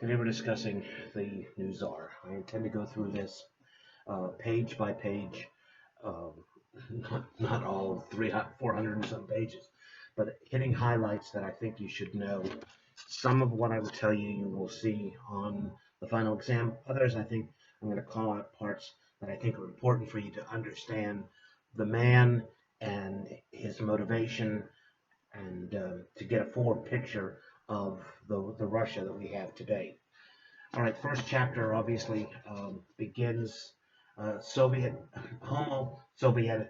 Today we're discussing the new czar. I intend to go through this page by page, um, not all 300, 400 and some pages, but hitting highlights that I think you should know. Some of what I will tell you, you will see on the final exam. Others, I think I'm going to call out parts that I think are important for you to understand the man and his motivation and to get a fuller picture of the Russia that we have today. All right, first chapter obviously begins Soviet Homo Sovietics,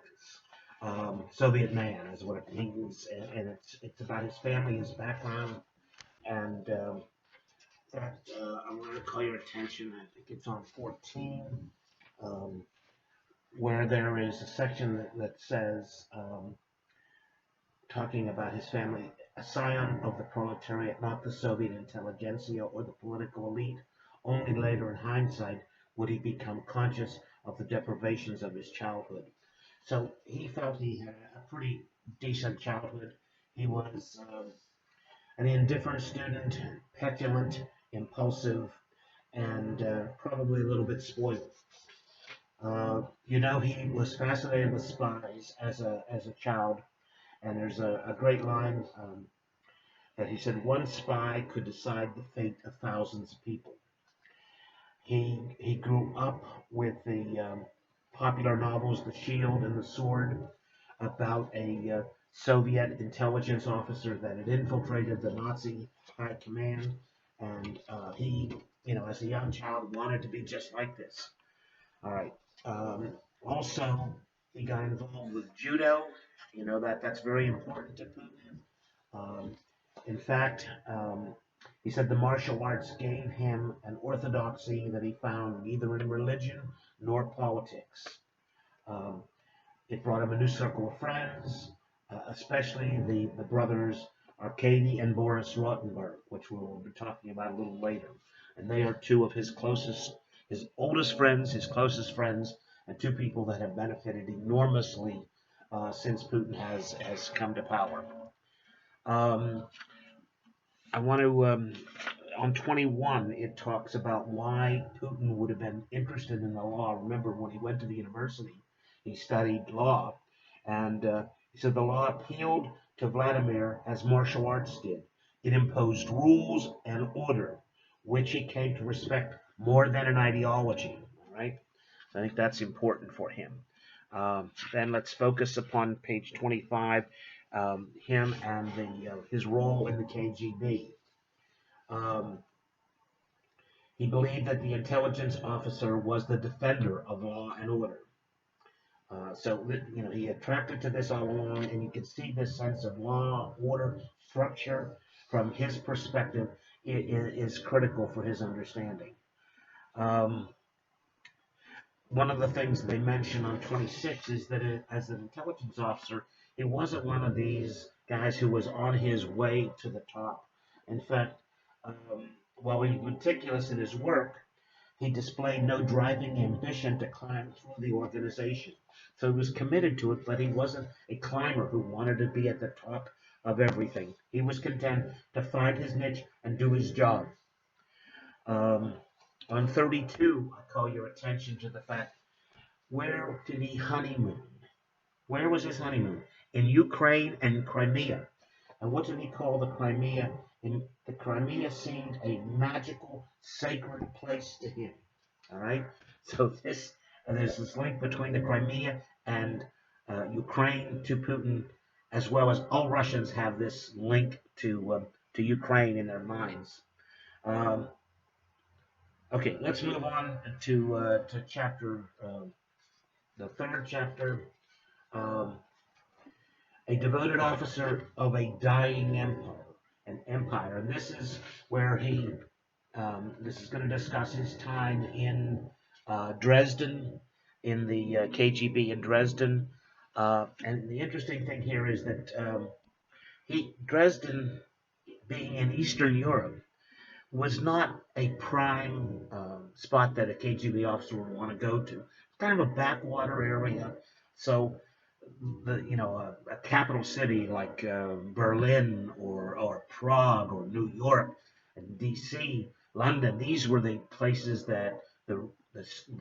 Soviet man is what it means, and it's about his family, his background, and that I want to call your attention. I think it's on 14, um, where there is a section that says talking about his family, a scion of the proletariat, not the Soviet intelligentsia or the political elite. Only later in hindsight would he become conscious of the deprivations of his childhood. So he felt he had a pretty decent childhood. He was an indifferent student, petulant, impulsive, and probably a little bit spoiled. He was fascinated with spies as a child, and there's a great line that he said, one spy could decide the fate of thousands of people. He grew up with the popular novels The Shield and the Sword about a Soviet intelligence officer that had infiltrated the Nazi high command, and as a young child, wanted to be just like this. All right. Also, he got involved with judo. That's very important to Putin. In fact, he said the martial arts gave him an orthodoxy that he found neither in religion nor politics. Um, it brought him a new circle of friends, especially the brothers Arkady and Boris Rottenberg, which we'll be talking about a little later. And they are two of his oldest friends, his closest friends, and two people that have benefited enormously since Putin has come to power. I want to, on 21, it talks about why Putin would have been interested in the law. Remember, when he went to the university, he studied law, and he said the law appealed to Vladimir as martial arts did. It imposed rules and order, which he came to respect more than an ideology. All right, so I think that's important for him. Then let's focus upon page 25, him and his role in the KGB. He believed that the intelligence officer was the defender of law and order. He attracted to this all along, and you can see this sense of law, order, structure from his perspective is critical for his understanding. One of the things they mention on 26 is that as an intelligence officer, he wasn't one of these guys who was on his way to the top. In fact, while he was meticulous in his work, he displayed no driving ambition to climb through the organization. So he was committed to it, but he wasn't a climber who wanted to be at the top of everything. He was content to find his niche and do his job. On 32, I call your attention to the fact, where did he honeymoon? Where was his honeymoon? In Ukraine and Crimea. And what did he call the Crimea? The Crimea seemed a magical, sacred place to him. All right? So there's this link between the Crimea and Ukraine to Putin, as well as all Russians have this link to Ukraine in their minds. Okay, let's move on to chapter, the third chapter. A devoted officer of a dying empire. And this is where this is going to discuss his time in Dresden, in the KGB in Dresden. And the interesting thing here is that Dresden, being in Eastern Europe, was not a prime spot that a KGB officer would want to go to. It's kind of a backwater area. So a capital city like Berlin or Prague or New York and D.C. London. These were the places that the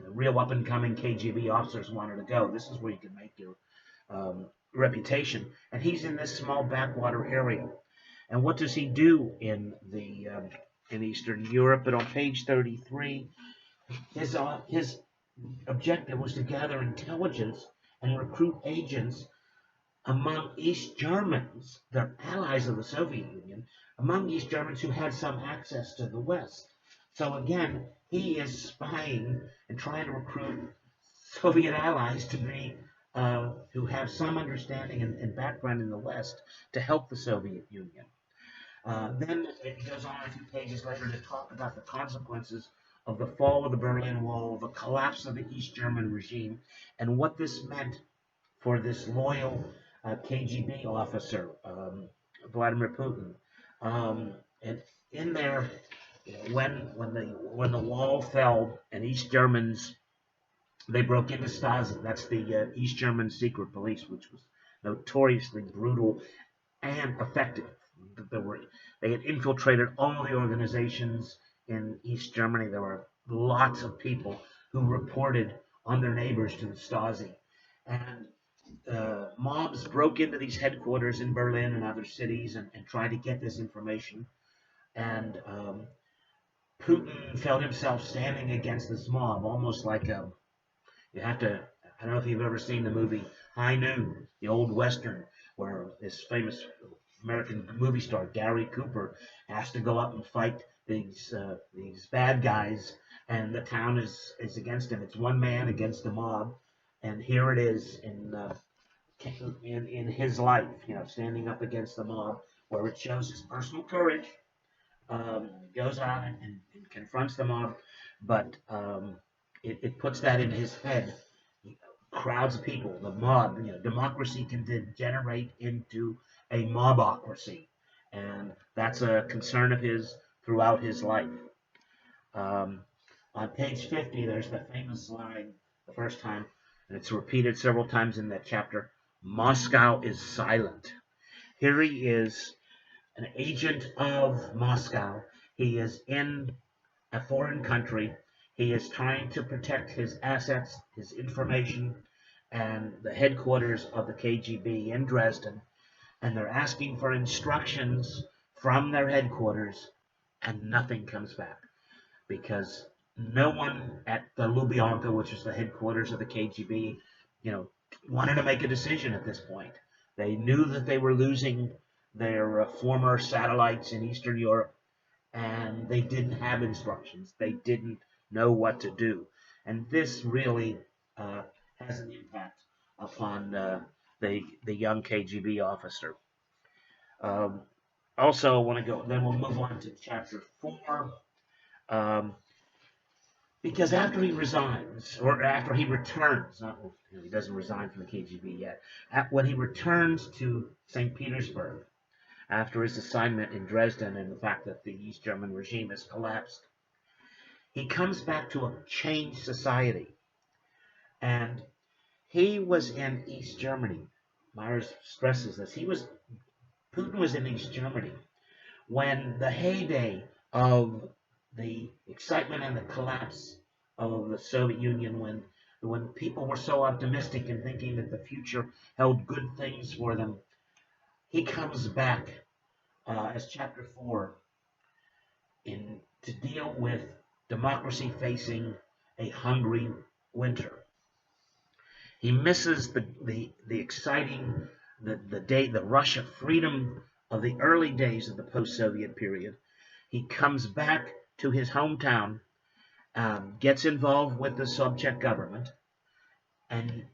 real up-and-coming KGB officers wanted to go. This is where you can make your reputation. And he's in this small backwater area. And what does he do in Eastern Europe? But on page 33, his objective was to gather intelligence and recruit agents among East Germans, the allies of the Soviet Union, among East Germans who had some access to the West. So again, he is spying and trying to recruit Soviet allies to be who have some understanding and background in the West to help the Soviet Union. Then it goes on a few pages later to talk about the consequences of the fall of the Berlin Wall, the collapse of the East German regime, and what this meant for this loyal KGB officer, Vladimir Putin. And in there, when the wall fell and East Germans, they broke into Stasi. That's the East German secret police, which was notoriously brutal and effective. They had infiltrated all the organizations in East Germany. There were lots of people who reported on their neighbors to the Stasi, and mobs broke into these headquarters in Berlin and other cities and tried to get this information. And Putin felt himself standing against this mob, almost like you have to. I don't know if you've ever seen the movie High Noon, the old Western, where this famous American movie star Gary Cooper has to go up and fight these bad guys, and the town is against him. It's one man against the mob, and here it is in his life, standing up against the mob, where it shows his personal courage. Goes out and confronts the mob, but it puts that in his head. Crowds of people, the mob, democracy can degenerate into a mobocracy, and that's a concern of his throughout his life. On page 50, there's the famous line, the first time, and it's repeated several times in that chapter: Moscow is silent. Here he is, an agent of Moscow. He is in a foreign country. He is trying to protect his assets, his information, and the headquarters of the KGB in Dresden. And they're asking for instructions from their headquarters, and nothing comes back because no one at the Lubyanka, which is the headquarters of the KGB, wanted to make a decision at this point. They knew that they were losing their former satellites in Eastern Europe, and they didn't have instructions. They didn't know what to do. And this really has an impact upon the young KGB officer. Also, I want to go, then we'll move on to chapter 4. Because after he resigns, or after he returns, he doesn't resign from the KGB yet, when he returns to St. Petersburg, after his assignment in Dresden and the fact that the East German regime has collapsed, he comes back to a changed society. And he was in East Germany. Myers stresses this. Putin was in East Germany when the heyday of the excitement and the collapse of the Soviet Union, when people were so optimistic and thinking that the future held good things for them, he comes back as chapter 4 to deal with democracy facing a hungry winter. He misses the exciting, the rush of freedom of the early days of the post-Soviet period. He comes back to his hometown, gets involved with the Sobchak government, and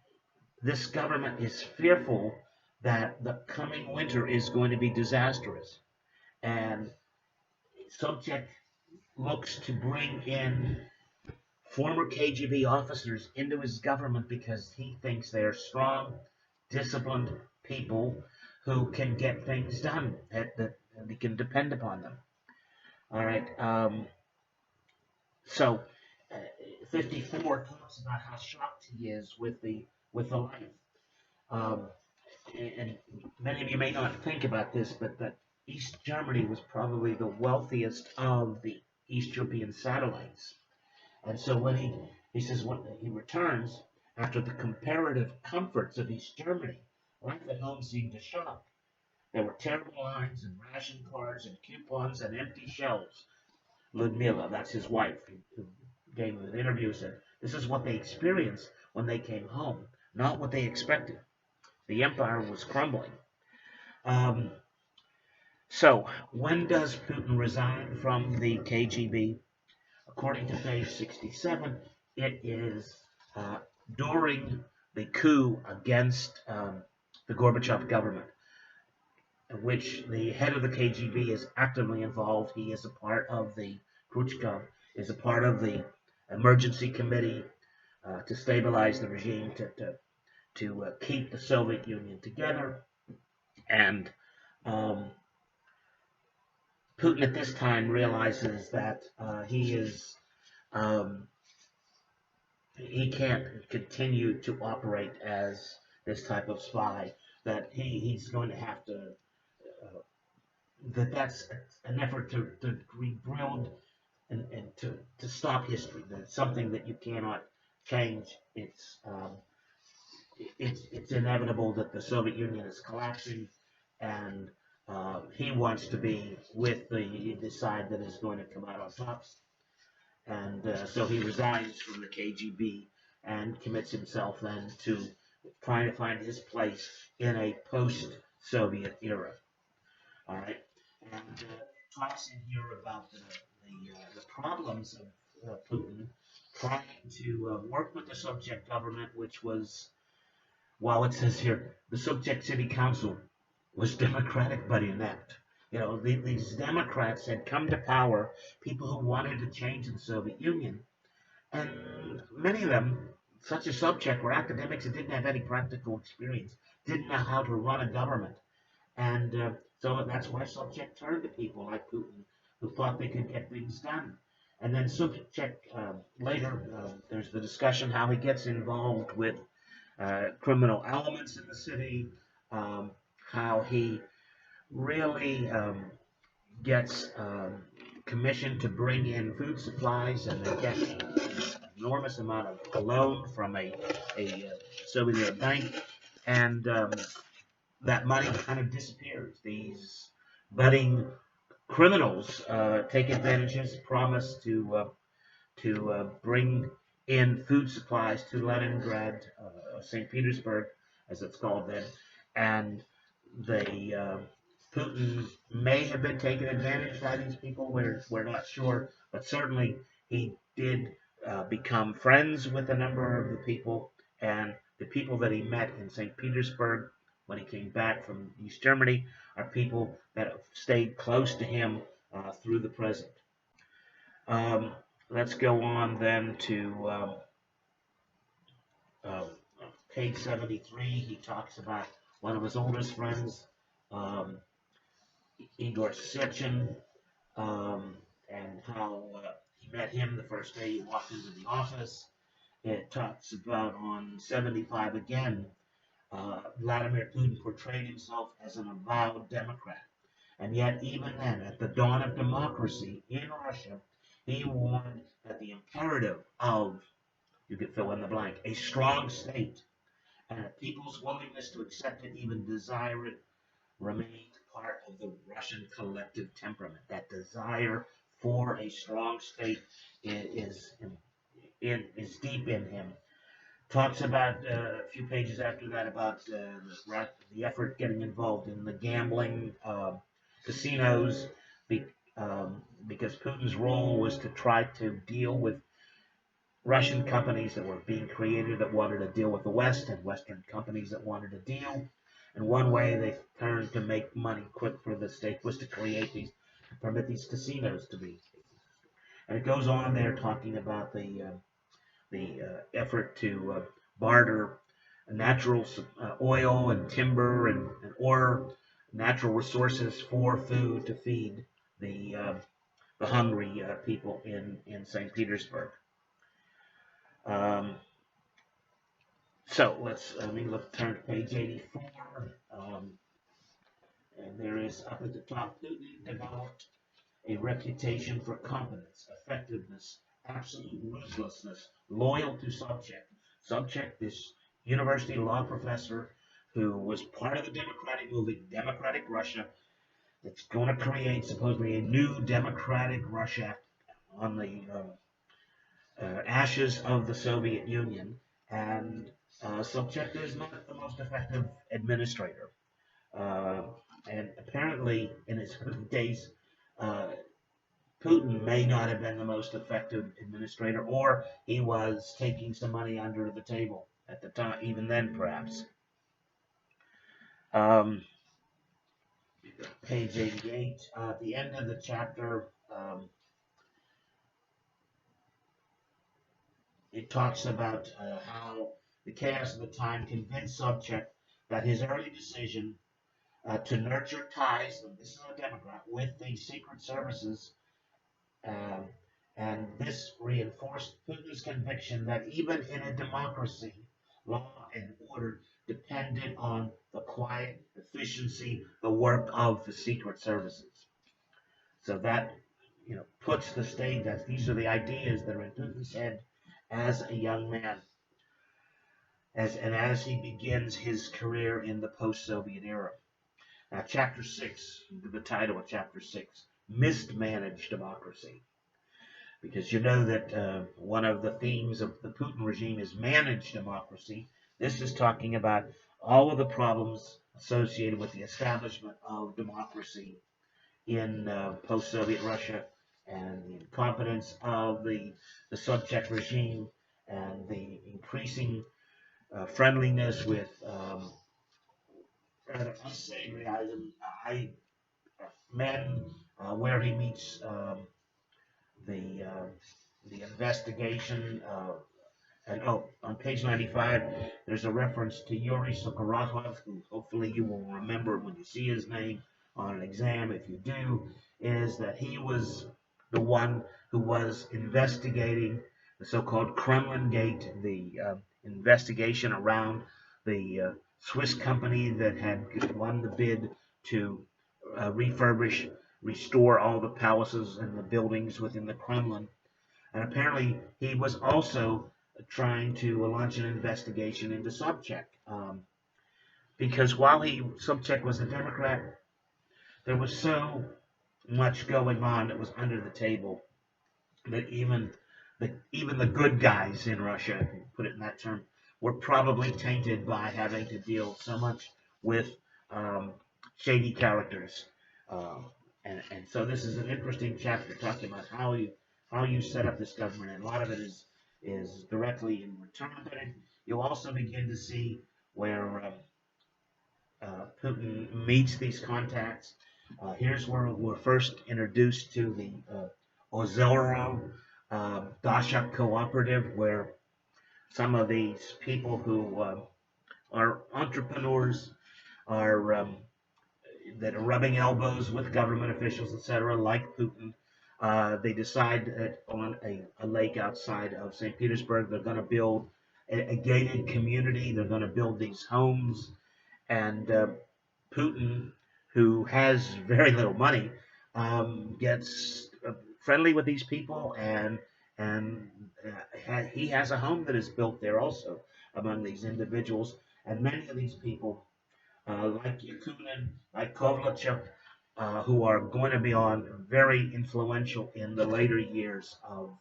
this government is fearful that the coming winter is going to be disastrous. And Sobchak looks to bring in former KGB officers into his government because he thinks they are strong, disciplined people who can get things done, and he can depend upon them. All right. So 54 talks about how shocked he is with the life. And many of you may not think about this, but that East Germany was probably the wealthiest of the East European satellites. And so when he says when he returns after the comparative comforts of East Germany, life at home seemed a shock. There were terrible lines and ration cards and coupons and empty shelves. Ludmila, that's his wife, who gave him an interview, said this is what they experienced when they came home, not what they expected. The empire was crumbling. Um, so, when does Putin resign from the KGB? According to page 67, it is uh, during the coup against the Gorbachev government, in which the head of the KGB is actively involved. He is a part of the Khrushchev, is a part of the emergency committee to stabilize the regime, to keep the Soviet Union together. And um, Putin at this time realizes that um, he can't continue to operate as this type of spy. That he's going to have to that's an effort to rebuild and to stop history. That's something that you cannot change. It's inevitable that the Soviet Union is collapsing, and he wants to be with the side that is going to come out on top. And so he resigns from the KGB and commits himself then to trying to find his place in a post-Soviet era. All right, and talks in here about the problems of Putin trying to work with the subject government, which was, well, it says here, the subject city council was democratic but inept. You know, these Democrats had come to power, people who wanted to change the Soviet Union, and many of them, such as subject, were academics that didn't have any practical experience, didn't know how to run a government. And so that's why Sobchak turned to people like Putin who thought they could get things done. And then Sobchak, later, there's the discussion how he gets involved with criminal elements in the city, how he really gets commissioned to bring in food supplies and they get an enormous amount of loan from a Soviet bank. And that money kind of disappears. These budding criminals take advantages, promise to bring in food supplies to Leningrad, St. Petersburg, as it's called then, and they Putin may have been taken advantage by these people. We're not sure, but certainly he did become friends with a number of the people, and the people that he met in St. Petersburg when he came back from East Germany are people that have stayed close to him through the present. Um, let's go on then to uh, page 73. He talks about one of his oldest friends, um, Igor Sechin, and how he met him the first day he walked into the office. It talks about on 75 again, Vladimir Putin portrayed himself as an avowed Democrat. And yet, even then, at the dawn of democracy in Russia, he warned that the imperative of, you could fill in the blank, a strong state and a people's willingness to accept it, even desire it, remained part of the Russian collective temperament. That desire for a strong state is deep in him. Talks about a few pages after that about the effort getting involved in the gambling casinos be, because Putin's role was to try to deal with Russian companies that were being created that wanted to deal with the West and Western companies that wanted to deal. And one way they turned to make money quick for the state was to create these, to permit these casinos to be. And it goes on there talking about the effort to barter natural oil and timber and ore, natural resources for food to feed the hungry people in St. Petersburg. Um, so let me turn to page 84. And there is up at the top, Putin developed a reputation for competence, effectiveness, absolute ruthlessness, loyal to Sobchak. Sobchak, this university law professor who was part of the democratic movement, Democratic Russia, that's going to create supposedly a new democratic Russia on the ashes of the Soviet Union. And Sobchak is not the most effective administrator. Uh, and apparently, in his early days, uh, Putin may not have been the most effective administrator, or he was taking some money under the table at the time, even then, perhaps. Um, Page 88, at the end of the chapter, it talks about how the chaos of the time convinced Sobchak that his early decision to nurture ties, and this is a Democrat, with the secret services. Um, and this reinforced Putin's conviction that even in a democracy, law and order depended on the quiet efficiency, the work of the secret services. So that puts the stage that these are the ideas that are in Putin's head as a young man, as he begins his career in the post-Soviet era. Now, Chapter 6, the title of Chapter 6, Mismanaged Democracy. Because you know that one of the themes of the Putin regime is managed democracy. This is talking about all of the problems associated with the establishment of democracy in post-Soviet Russia, and the incompetence of the Sobchak regime, and the increasing friendliness with rather unsavory men, where he meets the uh, the investigation. And on page 95, there's a reference to Yuri Sokoratov, who hopefully you will remember when you see his name on an exam. If you do, is that he was the one who was investigating the so-called Kremlin Gate, the investigation around the Swiss company that had won the bid to refurbish, restore all the palaces and the buildings within the Kremlin. And apparently, he was also trying to launch an investigation into Sobchak. Because while Sobchak was a Democrat, there was so much going on that was under the table that even the good guys in Russia, if you put it in that term, were probably tainted by having to deal so much with um, shady characters. Um, and so this is an interesting chapter talking about how you set up this government, and a lot of it is directly in return. But you'll also begin to see where Putin meets these contacts. Here's where we're first introduced to the Ozero Dasha Cooperative, where some of these people who are entrepreneurs are that are rubbing elbows with government officials, etc., like Putin. They decide that on a lake outside of St. Petersburg, they're going to build a gated community. They're going to build these homes, and Putin, who has very little money, gets friendly with these people, and he has a home that is built there also among these individuals, and many of these people, like Yakunin, like Kovalev, who are going to be on very influential in the later years of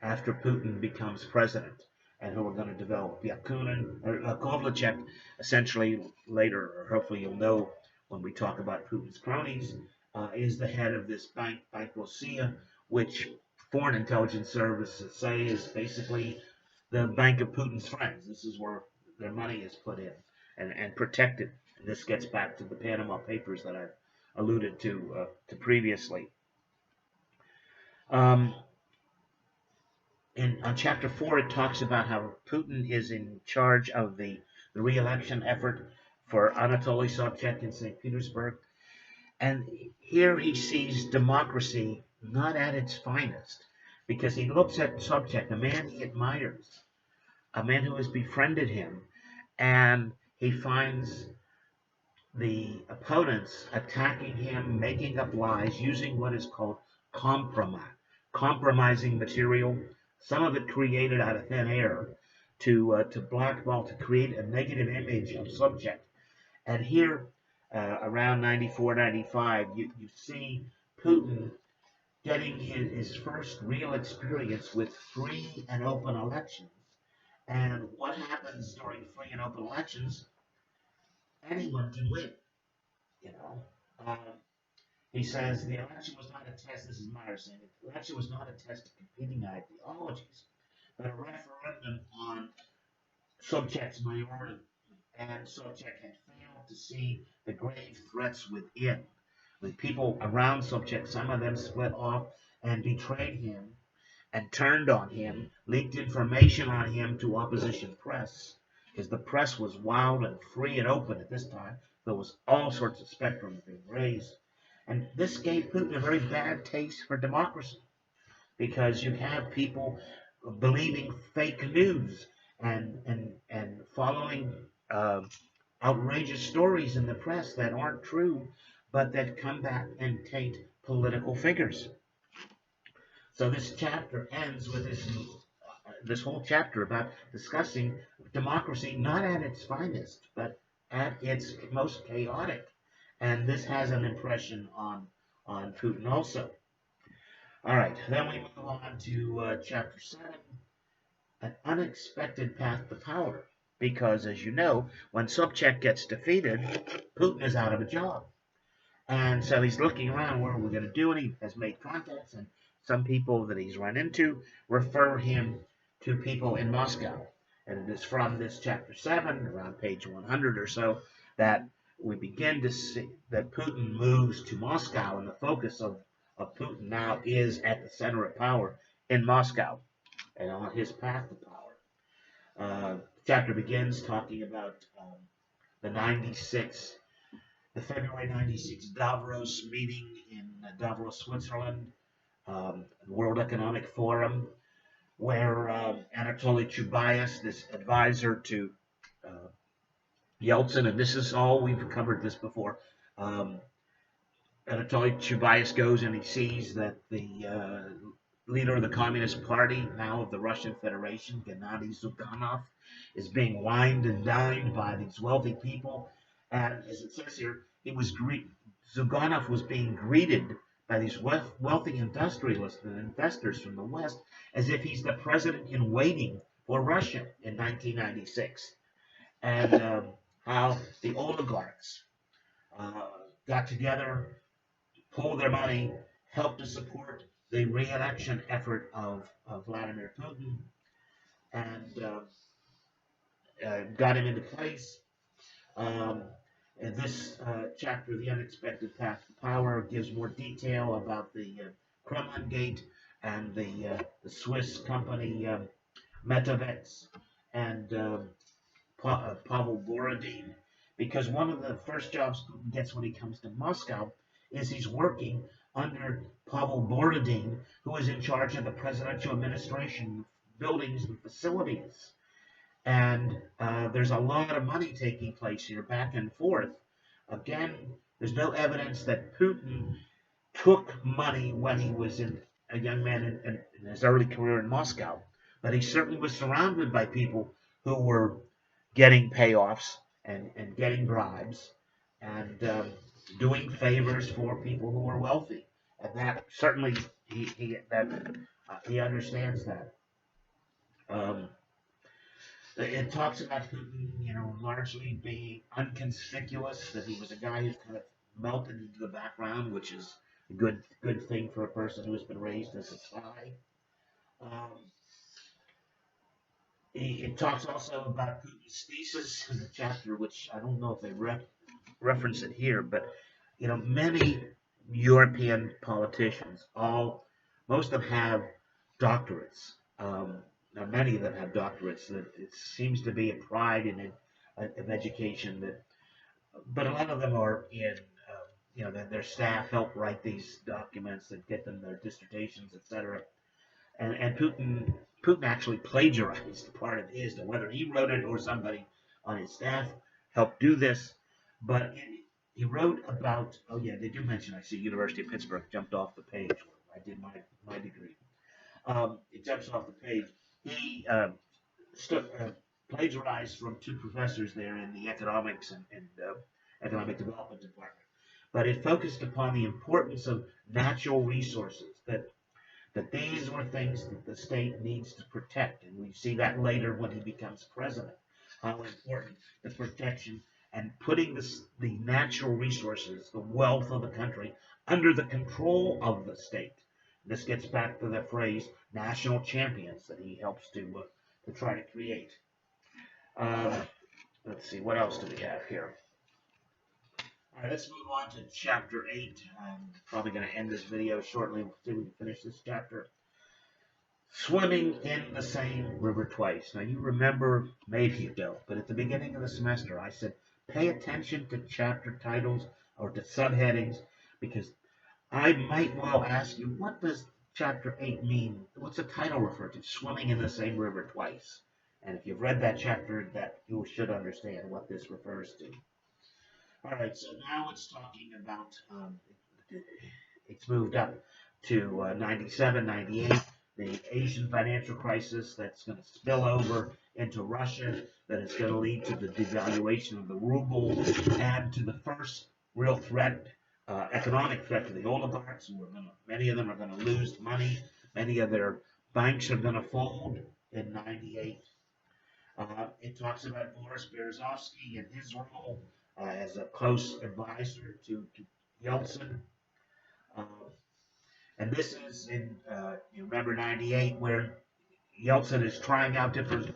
after Putin becomes president, and who are going to develop. Yakunin or Kovalev, essentially later, or hopefully you'll know when we talk about Putin's cronies, is the head of this Bank Rossiya, which foreign intelligence services say is basically the bank of Putin's friends. This is where their money is put in and protected. And this gets back to the Panama Papers that I've alluded to previously. Um, on chapter 4, it talks about how Putin is in charge of the re-election effort for Anatoly Sobchak in St. Petersburg. And here he sees democracy not at its finest, because he looks at Sobchak, a man he admires, a man who has befriended him, and he finds the opponents attacking him, making up lies, using what is called compromising material. Some of it created out of thin air to blackball, to create a negative image of subject. And here, around 94, 95, you see Putin getting his first real experience with free and open elections. And what happens during free and open elections? Anyone can win, you know. Um, he says the election was not a test, this is Meyer saying, the election was not a test of competing ideologies, but a referendum on subject's minority. And subject had failed to see the grave threats within. The people around subject, some of them split off and betrayed him and turned on him, leaked information on him to opposition press, because the press was wild and free and open at this time. There was all sorts of spectrum being raised. And this gave Putin a very bad taste for democracy, because you have people believing fake news and following uh, outrageous stories in the press that aren't true, but that come back and taint political figures. So this chapter ends with this whole chapter about discussing democracy not at its finest, but at its most chaotic. And this has an impression on Putin also. All right, then we move on to chapter 7, an unexpected path to power. Because, as you know, when Sobchak gets defeated, Putin is out of a job. And so he's looking around, what are we going to do? And he has made contacts, and some people that he's run into refer him to people in Moscow. And it is from this chapter 7, around page 100 or so, that we begin to see that Putin moves to Moscow, and the focus of Putin now is at the center of power in Moscow and on his path to power. Chapter begins talking about the 96 the February 96 Davos meeting in Davos, Switzerland, World Economic Forum, where Anatoly Chubais, this advisor to uh, Yeltsin, and this is all, we've covered this before, um, Anatoly Chubais goes and he sees that the leader of the Communist Party, now of the Russian Federation, Gennady Zyuganov, is being wined and dined by these wealthy people. And as it says here, Zyuganov was being greeted by these wealthy industrialists and investors from the West as if he's the president in waiting for Russia in 1996. And how the oligarchs uh, got together, pool their money, help to support the re-election effort of Vladimir Putin, and got him into place. Um, and this chapter, The Unexpected Path to Power, gives more detail about the Kremlin Gate and the Swiss company Metavex and Pavel Borodin, because one of the first jobs Putin gets when he comes to Moscow is he's working under Pavel Borodin, who is in charge of the presidential administration, buildings and facilities. And there's a lot of money taking place here, back and forth. Again, there's no evidence that Putin took money when he was a young man in his early career in Moscow, but he certainly was surrounded by people who were getting payoffs and getting bribes and doing favors for people who were wealthy. And that certainly he understands that. Um, it talks about Putin, largely being unconspicuous, that he was a guy who's kind of melted into the background, which is a good thing for a person who has been raised as a spy. Um, it talks also about Putin's thesis in the chapter, which I don't know if they reference it here, but many European politicians, most of them have doctorates. Now, many of them have doctorates. That it seems to be a pride in of education. But a lot of them are in. Their staff help write these documents that get them their dissertations, etc. And Putin actually plagiarized part of his, whether he wrote it or somebody on his staff helped do this. But he wrote about, oh yeah, they do mention, I see University of Pittsburgh jumped off the page where I did my degree. It jumps off the page. He plagiarized from two professors there in the economics and economic development department. But it focused upon the importance of natural resources, that these were things that the state needs to protect. And we see that later when he becomes president, how important the protection and putting the natural resources, the wealth of the country, under the control of the state. This gets back to the phrase national champions that he helps to try to create. Um, let's see, what else do we have here? All right, let's move on to chapter 8. I'm probably going to end this video shortly. We'll see if we can finish this chapter. Swimming in the same river twice. Now, you remember, maybe you don't, but at the beginning of the semester, I said pay attention to chapter titles or to subheadings because I might well ask you, what does chapter 8 mean? What's the title refer to? Swimming in the same river twice. And if you've read that chapter, that you should understand what this refers to. All right, so now it's talking about, it's moved up to 97, 98, the Asian financial crisis that's going to spill over into Russia, that is going to lead to the devaluation of the ruble and to the first real threat, economic threat to the oligarchs. Many of them are going to lose money. Many of their banks are going to fold in 98. It talks about Boris Berezovsky and his role as a close advisor to Yeltsin. Uh, and this is in, you remember, 98, where Yeltsin is trying out different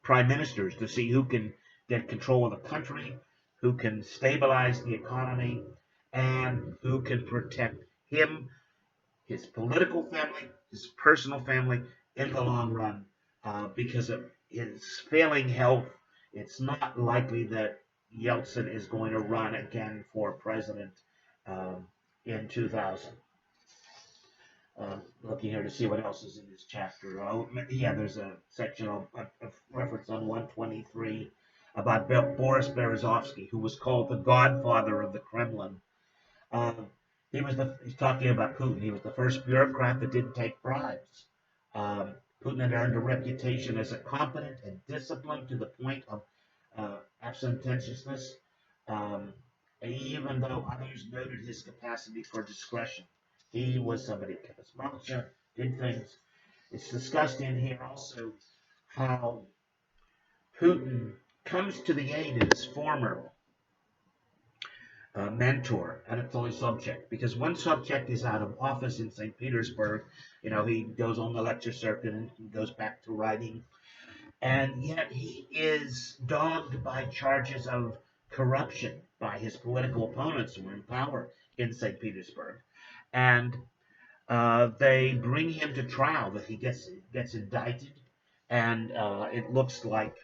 prime ministers to see who can get control of the country, who can stabilize the economy, and who can protect him, his political family, his personal family in the long run. Because of his failing health, it's not likely that Yeltsin is going to run again for president in 2000. Looking here to see what else is in this chapter. Oh, yeah, there's a section of reference on 123 about Boris Berezovsky, who was called the godfather of the Kremlin. Um, he's talking about Putin. He was the first bureaucrat that didn't take bribes. Putin had earned a reputation as a competent and disciplined to the point of absententiousness, um, even though others noted his capacity for discretion. He was somebody who kept his mouth shut, did things. It's discussed in here also how Putin comes to the aid of his former mentor, Anatoly Sobchak, because one Sobchak is out of office in St. Petersburg. You know, he goes on the lecture circuit and goes back to writing, and yet he is dogged by charges of corruption by his political opponents who are in power in St. Petersburg. And they bring him to trial. That he gets indicted, and it looks like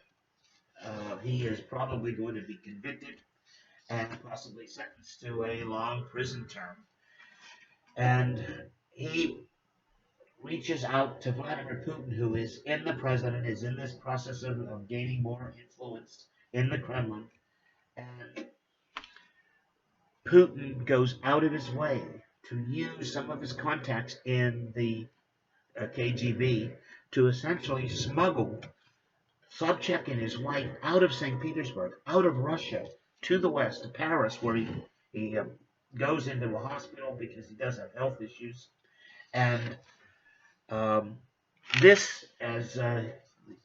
he is probably going to be convicted and possibly sentenced to a long prison term. And he reaches out to Vladimir Putin, who is in the president, is in this process of gaining more influence in the Kremlin, and Putin goes out of his way to use some of his contacts in the KGB to essentially smuggle Sobchak and his wife out of St. Petersburg, out of Russia, to the West, to Paris, where he goes into a hospital because he does have health issues. And this, as the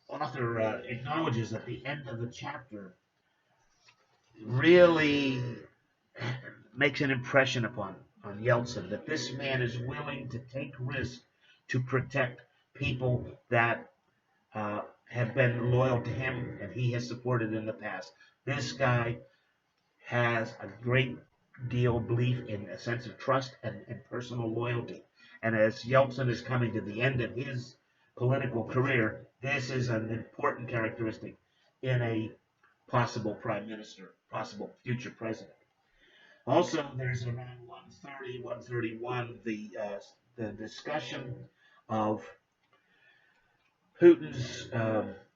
author acknowledges at the end of the chapter, really makes an impression on Yeltsin, that this man is willing to take risks to protect people that have been loyal to him and he has supported in the past. This guy has a great deal of belief in a sense of trust and personal loyalty. And as Yeltsin is coming to the end of his political career, this is an important characteristic in a possible prime minister, possible future president. Also, there's around 130, 131, the discussion of Putin's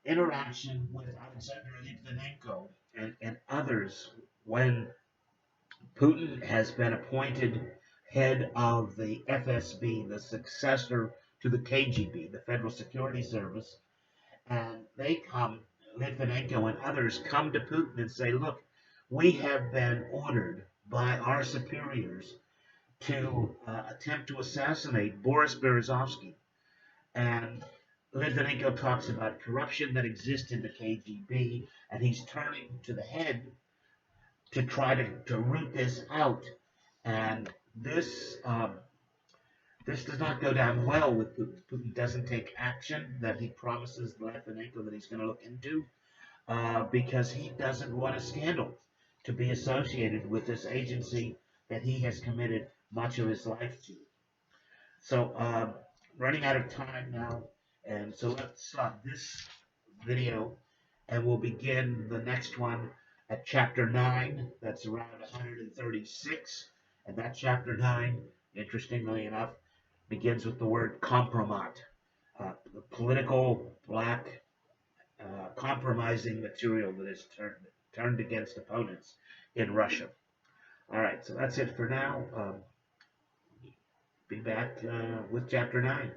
interaction with Alexander Litvinenko and others when Putin has been appointed head of the FSB, the successor to the KGB, the Federal Security Service, and Litvinenko and others come to Putin and say, look, we have been ordered by our superiors to attempt to assassinate Boris Berezovsky. And Litvinenko talks about corruption that exists in the KGB, and he's turning to the head to try to root this out. And this does not go down well with Putin. Putin doesn't take action that he promises Litvinenko that he's going to look into because he doesn't want a scandal to be associated with this agency that he has committed much of his life to. So, running out of time now, and so let's stop this video, and we'll begin the next one at chapter 9. That's around 136, and that chapter 9, interestingly enough, begins with the word compromat, the political black compromising material that is turned against opponents in Russia. All right, so that's it for now. Be back with chapter 9.